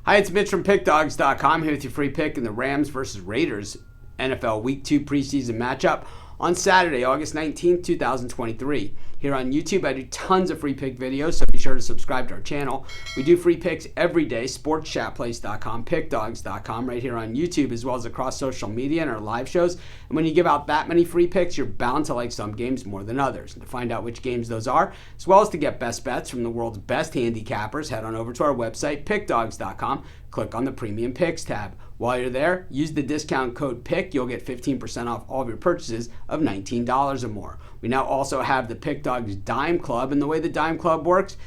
Hi, it's Mitch from Pickdawgz.com here with your free pick in the Rams versus Raiders NFL Week 2 preseason matchup on Saturday, August 19th, 2023. Here on YouTube, I do tons of free pick videos, so be sure to subscribe to our channel. We do free picks every day, sportschatplace.com, pickdawgz.com, right here on YouTube, as well as across social media and our live shows. And when you give out that many free picks, you're bound to like some games more than others. And to find out which games those are, as well as to get best bets from the world's best handicappers, head on over to our website, pickdawgz.com. Click on the Premium Picks tab. While you're there, use the discount code PICK. You'll get 15% off all of your purchases of $19 or more. We now also have the Pickdawgz Dime Club, and the way the Dime Club works,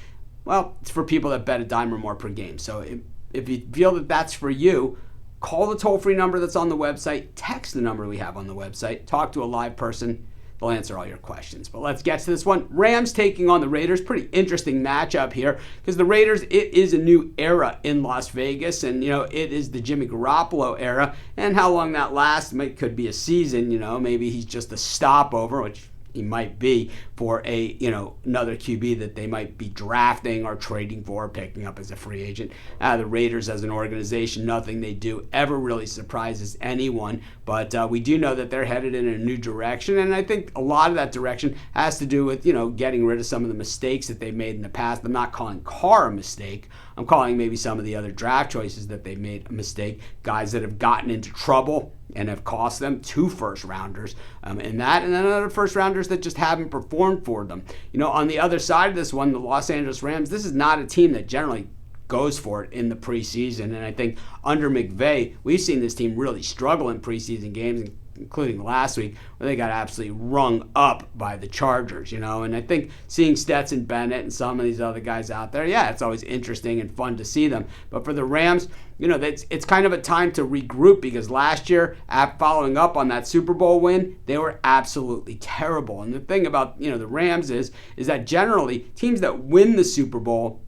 well, it's for people that bet a dime or more per game. So if you feel that that's for you, call the toll-free number that's on the website, text the number we have on the website, talk to a live person. They'll answer all your questions. But let's get to this one. Rams taking on the Raiders. Pretty interesting matchup here because the Raiders, it is a new era in Las Vegas, and it is the Jimmy Garoppolo era. And how long that lasts could be a season. Maybe he's just a stopover, which he might be for another QB that they might be drafting or trading for, or picking up as a free agent. The Raiders as an organization, nothing they do ever really surprises anyone, but we do know that they're headed in a new direction, and I think a lot of that direction has to do with getting rid of some of the mistakes that they made in the past. I'm not calling Carr a mistake. I'm calling maybe some of the other draft choices that they made a mistake, guys that have gotten into trouble and have cost them 2 first-rounders in that, and then other first-rounders that just haven't performed for them. On the other side of this one, the Los Angeles Rams, this is not a team that generally goes for it in the preseason, and I think under McVay, we've seen this team really struggle in preseason games, including last week, where they got absolutely rung up by the Chargers, and I think seeing Stetson Bennett and some of these other guys out there, yeah, it's always interesting and fun to see them. But for the Rams, it's kind of a time to regroup, because last year, following up on that Super Bowl win, they were absolutely terrible. And the thing about, the Rams is that generally teams that win the Super Bowl,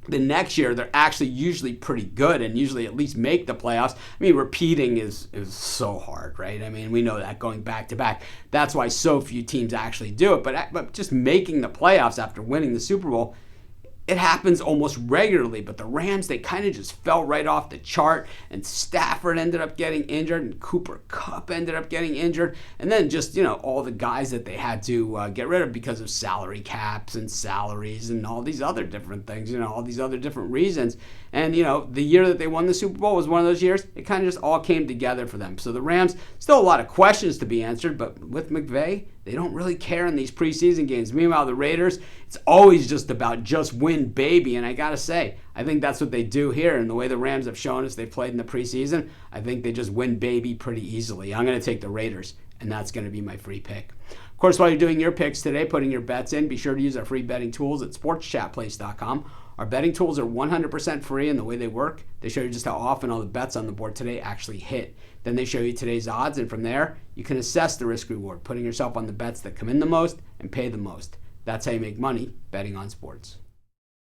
the next year, they're actually usually pretty good and usually at least make the playoffs. Repeating is so hard, right? We know that going back to back. That's why so few teams actually do it. But just making the playoffs after winning the Super Bowl, it happens almost regularly. But the Rams, they kind of just fell right off the chart, and Stafford ended up getting injured, and Cooper Kupp ended up getting injured, and then just, all the guys that they had to get rid of because of salary caps and salaries and all these other different things, all these other different reasons. And, the year that they won the Super Bowl was one of those years. It kind of just all came together for them. So the Rams, still a lot of questions to be answered, but with McVay, they don't really care in these preseason games. Meanwhile, the Raiders, it's always just about just win, baby. And I got to say, I think that's what they do here. And the way the Rams have shown us they've played in the preseason, I think they just win, baby, pretty easily. I'm going to take the Raiders, and that's going to be my free pick. Of course, while you're doing your picks today, putting your bets in, be sure to use our free betting tools at sportschatplace.com. Our betting tools are 100% free, and the way they work, they show you just how often all the bets on the board today actually hit. Then they show you today's odds, and from there, you can assess the risk-reward, putting yourself on the bets that come in the most and pay the most. That's how you make money betting on sports.